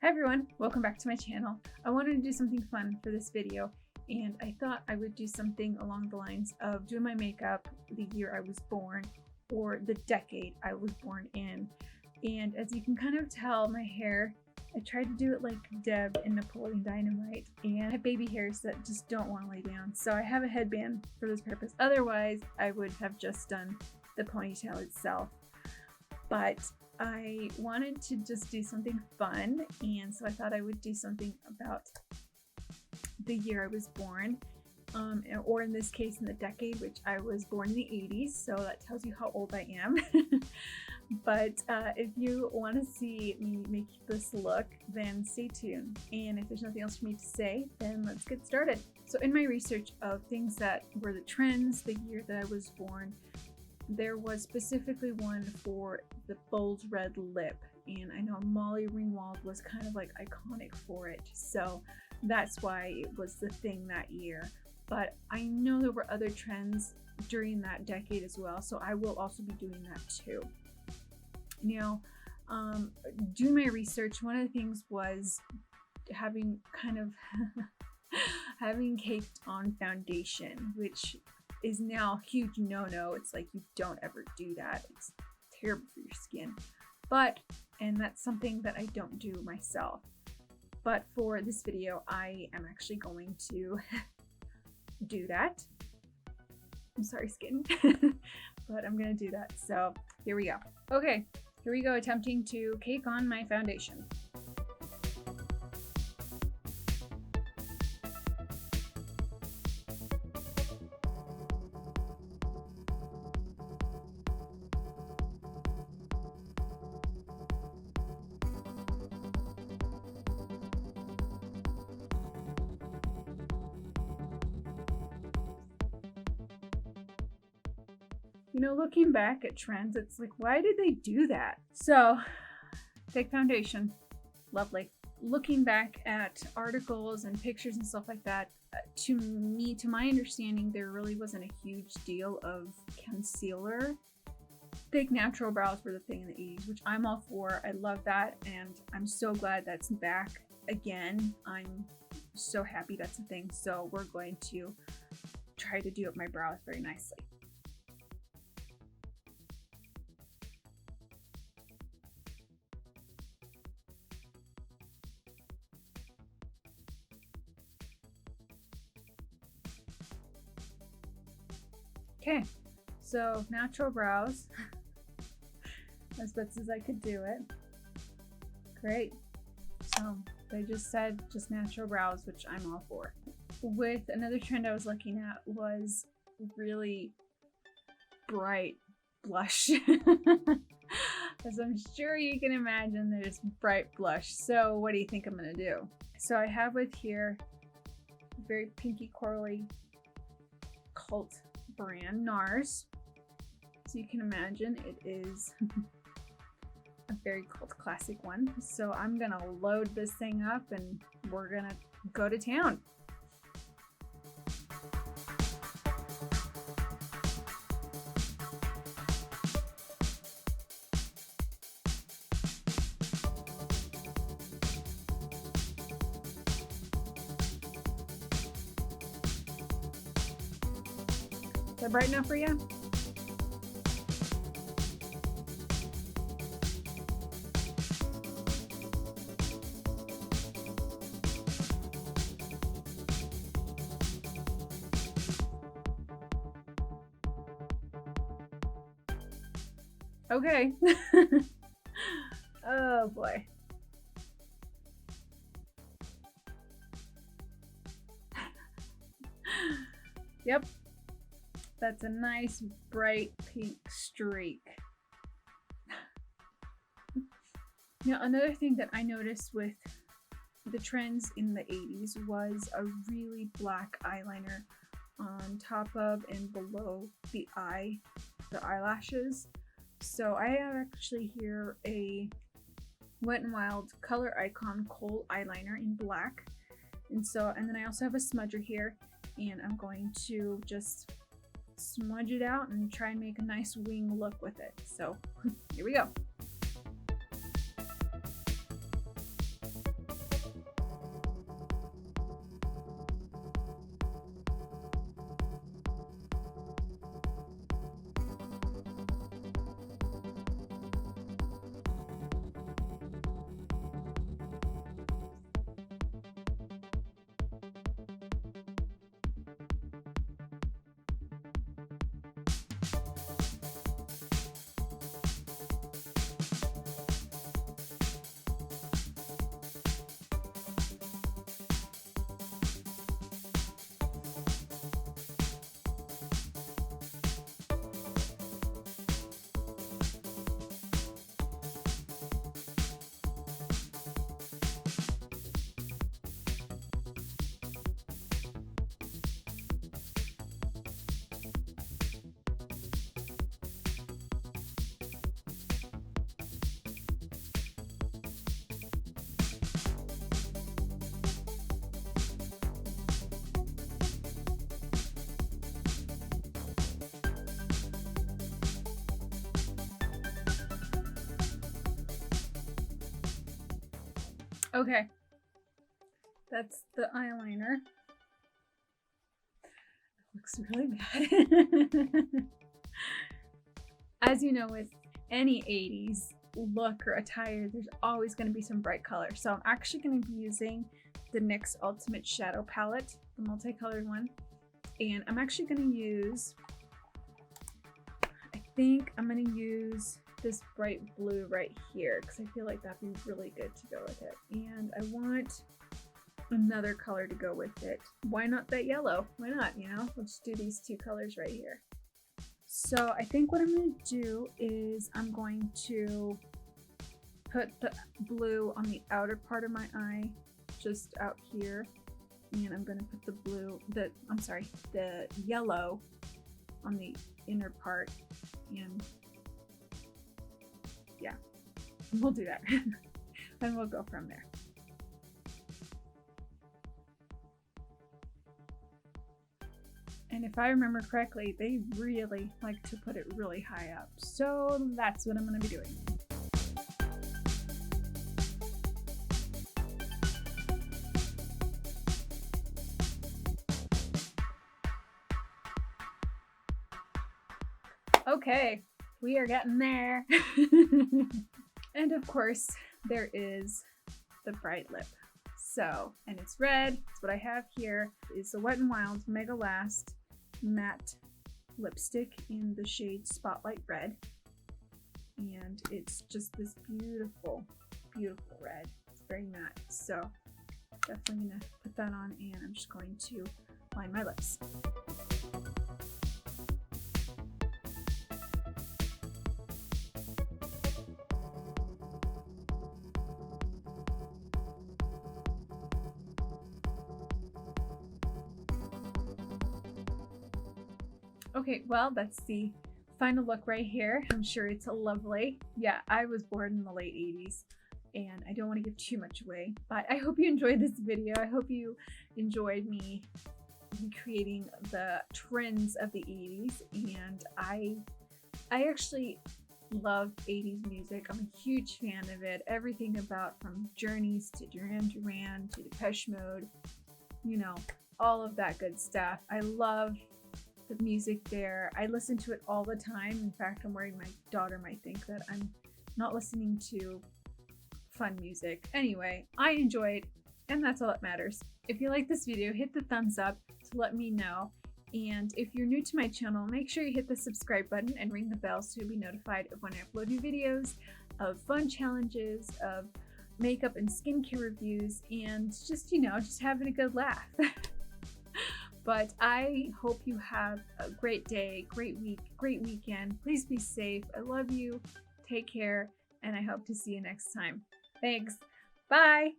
Hi everyone, welcome back to my channel. I wanted to do something fun for this video and I thought I would do something along the lines of doing my makeup the year I was born or the decade I was born in. And as you can kind of tell, my hair, I tried to do it like Deb in Napoleon Dynamite, and I have baby hairs that just don't want to lay down. So I have a headband for this purpose. Otherwise, I would have just done the ponytail itself. But I wanted to just do something fun, and so I thought I would do something about the year I was born, or in this case in the decade, which I was born in the 80s, so that tells you how old I am. But if you want to see me make this look, then stay tuned, and if there's nothing else for me to say, then let's get started. So in my research of things that were the trends the year that I was born, there was specifically one for the bold red lip, and I know Molly Ringwald was kind of like iconic for it, so that's why it was the thing that year. But I know there were other trends during that decade as well, so I will also be doing that too. Now, doing my research, one of the things was having kind of having caked on foundation, which is now a huge no-no. It's like, you don't ever do that. It's terrible for your skin. And that's something that I don't do myself. But for this video, I am actually going to do that. I'm sorry, skin. But I'm gonna do that. So here we go. Okay, here we go, attempting to cake on my foundation. You know, looking back at trends, it's like, why did they do that? So, fake foundation, lovely. Looking back at articles and pictures and stuff like that, to my understanding, there really wasn't a huge deal of concealer. Fake natural brows were the thing in the 80s, which I'm all for. I love that, and I'm so glad that's back again. I'm so happy that's a thing. So we're going to try to do up my brows very nicely. Okay, so natural brows, as best as I could do it. Great. So they just said just natural brows, which I'm all for. With another trend I was looking at was really bright blush. As I'm sure you can imagine, there's bright blush. So what do you think I'm gonna do? So I have with here a very pinky corally cult brand, NARS. So you can imagine it is a very cult classic one. So I'm gonna load this thing up and we're gonna go to town. Is that bright enough for you? Okay. Oh boy. Yep. That's a nice bright pink streak. Now, another thing that I noticed with the trends in the 80s was a really black eyeliner on top of and below the eyelashes. So I have actually here a Wet n Wild Color Icon Kohl eyeliner in black. And then I also have a smudger here, and I'm going to just smudge it out and try and make a nice wing look with it. So here we go. Okay, that's the eyeliner. It looks really bad. As you know, with any 80s look or attire, there's always going to be some bright color. So I'm actually going to be using the NYX Ultimate Shadow Palette, the multicolored one. And I'm actually going to use, I think I'm going to use this bright blue right here because I feel like that'd be really good to go with it. And I want another color to go with it. Why not that yellow? Why not, you know? Let's do these two colors right here. So I think what I'm going to do is I'm going to put the blue on the outer part of my eye, just out here. And I'm going to put the yellow on the inner part. And yeah, we'll do that. And we'll go from there. And if I remember correctly, they really like to put it really high up. So that's what I'm going to be doing. Okay, we are getting there. And of course, there is the bright lip. So, and it's red. It's what I have here. It's the Wet n Wild Mega Last matte lipstick in the shade Spotlight Red. And it's just this beautiful, beautiful red. It's very matte. So, definitely gonna put that on, and I'm just going to line my lips. Okay, well, that's the final look right here. I'm sure it's lovely. Yeah, I was born in the late 80s and I don't want to give too much away, but I hope you enjoyed this video. I hope you enjoyed me recreating the trends of the 80s, and I actually love 80s music. I'm a huge fan of it. Everything about from Journeys to Duran Duran to Depeche Mode, you know, all of that good stuff. I love the music there. I listen to it all the time. In fact, I'm worried my daughter might think that I'm not listening to fun music. Anyway, I enjoyed, and that's all that matters. If you like this video, hit the thumbs up to let me know. And if you're new to my channel, make sure you hit the subscribe button and ring the bell so you'll be notified of when I upload new videos, of fun challenges, of makeup and skincare reviews, and just, you know, just having a good laugh. But I hope you have a great day, great week, great weekend. Please be safe. I love you. Take care, and I hope to see you next time. Thanks. Bye.